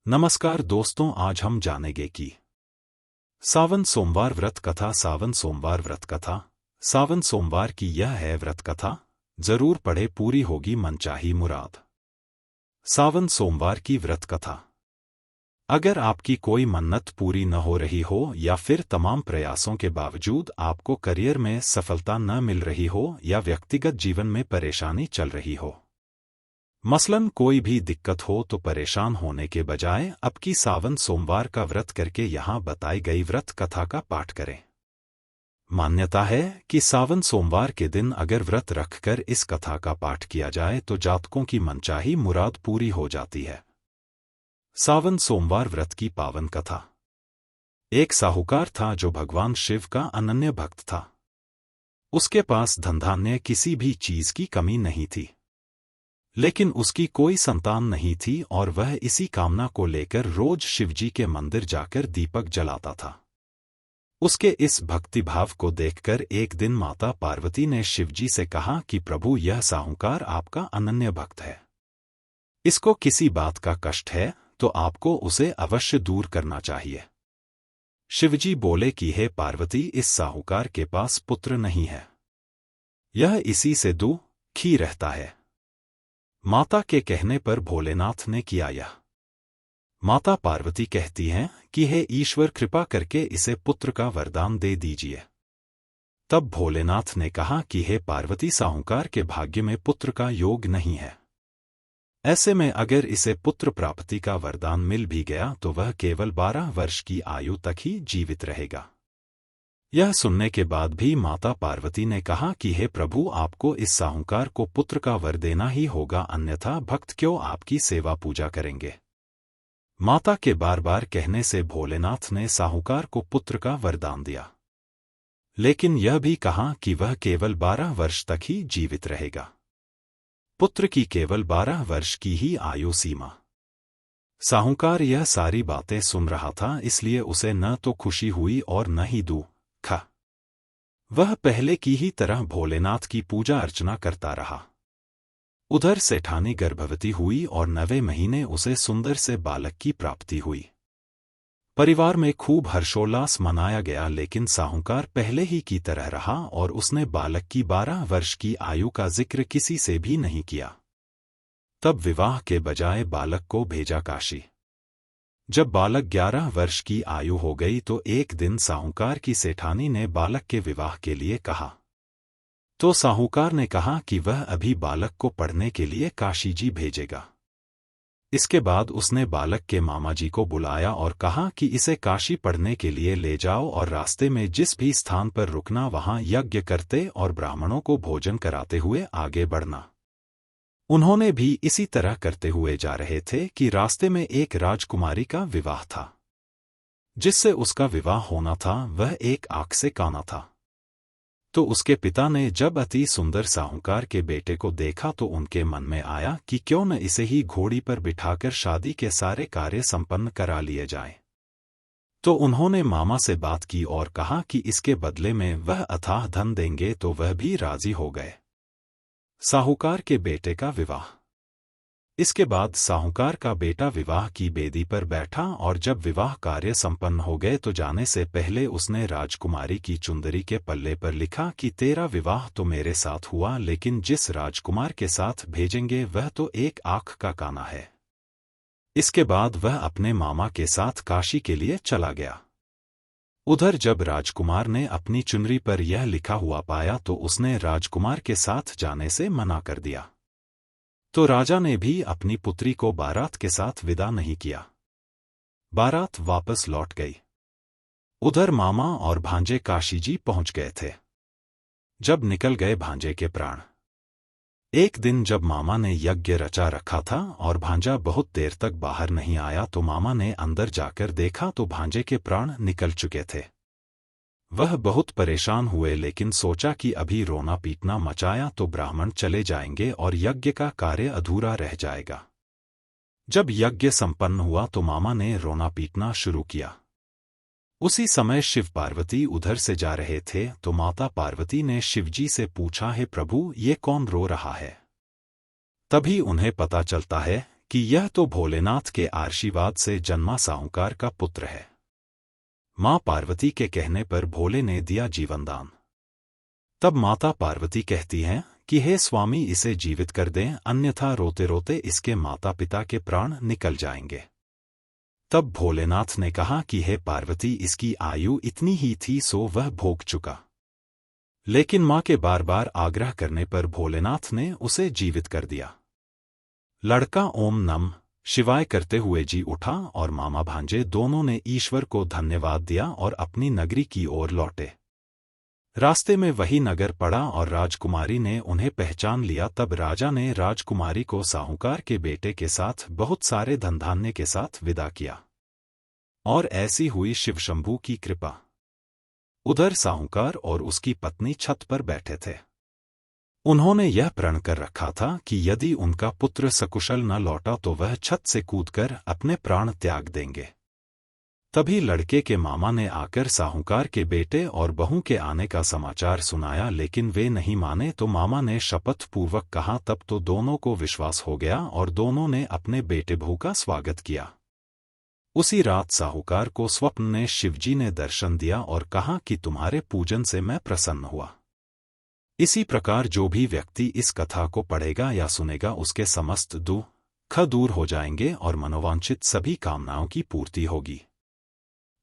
नमस्कार दोस्तों, आज हम जानेंगे कि सावन सोमवार व्रत कथा। सावन सोमवार व्रत कथा। सावन सोमवार की यह है व्रत कथा, जरूर पढ़े, पूरी होगी मनचाही मुराद। सावन सोमवार की व्रत कथा। अगर आपकी कोई मन्नत पूरी न हो रही हो या फिर तमाम प्रयासों के बावजूद आपको करियर में सफलता न मिल रही हो या व्यक्तिगत जीवन में परेशानी चल रही हो, मसलन कोई भी दिक्कत हो, तो परेशान होने के बजाय अब की सावन सोमवार का व्रत करके यहाँ बताई गई व्रत कथा का पाठ करें। मान्यता है कि सावन सोमवार के दिन अगर व्रत रखकर इस कथा का पाठ किया जाए तो जातकों की मनचाही मुराद पूरी हो जाती है। सावन सोमवार व्रत की पावन कथा। एक साहूकार था जो भगवान शिव का अनन्य भक्त था। उसके पास धनधान्य किसी भी चीज की कमी नहीं थी, लेकिन उसकी कोई संतान नहीं थी और वह इसी कामना को लेकर रोज शिवजी के मंदिर जाकर दीपक जलाता था। उसके इस भक्तिभाव को देखकर एक दिन माता पार्वती ने शिवजी से कहा कि प्रभु, यह साहूकार आपका अनन्य भक्त है, इसको किसी बात का कष्ट है तो आपको उसे अवश्य दूर करना चाहिए। शिवजी बोले कि हे पार्वती, इस साहूकार के पास पुत्र नहीं है, यह इसी से दुखी रहता है। माता के कहने पर भोलेनाथ ने किया यह। माता पार्वती कहती हैं कि हे ईश्वर, कृपा करके इसे पुत्र का वरदान दे दीजिए। तब भोलेनाथ ने कहा कि हे पार्वती, साहूकार के भाग्य में पुत्र का योग नहीं है। ऐसे में अगर इसे पुत्र प्राप्ति का वरदान मिल भी गया तो वह केवल 12 वर्ष की आयु तक ही जीवित रहेगा। यह सुनने के बाद भी माता पार्वती ने कहा कि हे प्रभु, आपको इस साहूकार को पुत्र का वर देना ही होगा, अन्यथा भक्त क्यों आपकी सेवा पूजा करेंगे। माता के बार बार कहने से भोलेनाथ ने साहूकार को पुत्र का वरदान दिया, लेकिन यह भी कहा कि वह केवल 12 वर्ष तक ही जीवित रहेगा। पुत्र की केवल 12 वर्ष की ही आयु सीमा। साहूकार यह सारी बातें सुन रहा था, इसलिए उसे न तो खुशी हुई और न ही दुख। वह पहले की ही तरह भोलेनाथ की पूजा अर्चना करता रहा। उधर सेठानी गर्भवती हुई और 9वें महीने उसे सुंदर से बालक की प्राप्ति हुई। परिवार में खूब हर्षोल्लास मनाया गया, लेकिन साहूकार पहले ही की तरह रहा और उसने बालक की 12 वर्ष की आयु का जिक्र किसी से भी नहीं किया। तब विवाह के बजाय बालक को भेजा काशी। जब बालक 11 वर्ष की आयु हो गई तो एक दिन साहूकार की सेठानी ने बालक के विवाह के लिए कहा। तो साहूकार ने कहा कि वह अभी बालक को पढ़ने के लिए काशी जी भेजेगा। इसके बाद उसने बालक के मामा जी को बुलाया और कहा कि इसे काशी पढ़ने के लिए ले जाओ और रास्ते में जिस भी स्थान पर रुकना वहां यज्ञ करते और ब्राह्मणों को भोजन कराते हुए आगे बढ़ना। उन्होंने भी इसी तरह करते हुए जा रहे थे कि रास्ते में एक राजकुमारी का विवाह था। जिससे उसका विवाह होना था वह एक आंख से काना था। तो उसके पिता ने जब अति सुंदर साहूकार के बेटे को देखा तो उनके मन में आया कि क्यों न इसे ही घोड़ी पर बिठाकर शादी के सारे कार्य संपन्न करा लिए जाएं। तो उन्होंने मामा से बात की और कहा कि इसके बदले में वह अथाह धन देंगे, तो वह भी राजी हो गए। साहूकार के बेटे का विवाह। इसके बाद साहूकार का बेटा विवाह की बेदी पर बैठा और जब विवाह कार्य संपन्न हो गए तो जाने से पहले उसने राजकुमारी की चुंदरी के पल्ले पर लिखा कि तेरा विवाह तो मेरे साथ हुआ, लेकिन जिस राजकुमार के साथ भेजेंगे वह तो एक आंख का काना है। इसके बाद वह अपने मामा के साथ काशी के लिए चला गया। उधर जब राजकुमार ने अपनी चुनरी पर यह लिखा हुआ पाया तो उसने राजकुमार के साथ जाने से मना कर दिया। तो राजा ने भी अपनी पुत्री को बारात के साथ विदा नहीं किया। बारात वापस लौट गई। उधर मामा और भांजे काशी जी पहुंच गए थे। जब निकल गए भांजे के प्राण। एक दिन जब मामा ने यज्ञ रचा रखा था और भांजा बहुत देर तक बाहर नहीं आया तो मामा ने अंदर जाकर देखा तो भांजे के प्राण निकल चुके थे। वह बहुत परेशान हुए, लेकिन सोचा कि अभी रोना पीटना मचाया तो ब्राह्मण चले जाएंगे और यज्ञ का कार्य अधूरा रह जाएगा। जब यज्ञ संपन्न हुआ तो मामा ने रोना पीटना शुरू किया। उसी समय शिव पार्वती उधर से जा रहे थे तो माता पार्वती ने शिवजी से पूछा, हे प्रभु, ये कौन रो रहा है। तभी उन्हें पता चलता है कि यह तो भोलेनाथ के आशीर्वाद से जन्मा साहूकार का पुत्र है। मां पार्वती के कहने पर भोले ने दिया जीवनदान। तब माता पार्वती कहती हैं कि हे स्वामी, इसे जीवित कर दें, अन्यथा रोते रोते इसके माता पिता के प्राण निकल जाएंगे। तब भोलेनाथ ने कहा कि हे पार्वती, इसकी आयु इतनी ही थी सो वह भोग चुका। लेकिन मां के बार बार आग्रह करने पर भोलेनाथ ने उसे जीवित कर दिया। लड़का ओम नमः शिवाय करते हुए जी उठा और मामा भांजे दोनों ने ईश्वर को धन्यवाद दिया और अपनी नगरी की ओर लौटे। रास्ते में वही नगर पड़ा और राजकुमारी ने उन्हें पहचान लिया। तब राजा ने राजकुमारी को साहूकार के बेटे के साथ बहुत सारे धनधान्य के साथ विदा किया। और ऐसी हुई शिवशंभू की कृपा। उधर साहूकार और उसकी पत्नी छत पर बैठे थे। उन्होंने यह प्रण कर रखा था कि यदि उनका पुत्र सकुशल न लौटा तो वह छत से कूदकर अपने प्राण त्याग देंगे। तभी लड़के के मामा ने आकर साहूकार के बेटे और बहू के आने का समाचार सुनाया, लेकिन वे नहीं माने। तो मामा ने शपथ पूर्वक कहा। तब तो दोनों को विश्वास हो गया और दोनों ने अपने बेटे बहू का स्वागत किया। उसी रात साहूकार को स्वप्न में शिवजी ने दर्शन दिया और कहा कि तुम्हारे पूजन से मैं प्रसन्न हुआ। इसी प्रकार जो भी व्यक्ति इस कथा को पढ़ेगा या सुनेगा उसके समस्त दुख दूर हो जाएंगे और मनोवांछित सभी कामनाओं की पूर्ति होगी।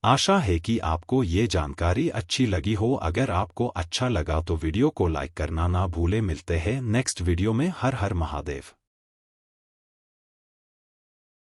आशा है कि आपको ये जानकारी अच्छी लगी हो। अगर आपको अच्छा लगा तो वीडियो को लाइक करना ना भूले। मिलते हैं नेक्स्ट वीडियो में। हर हर महादेव।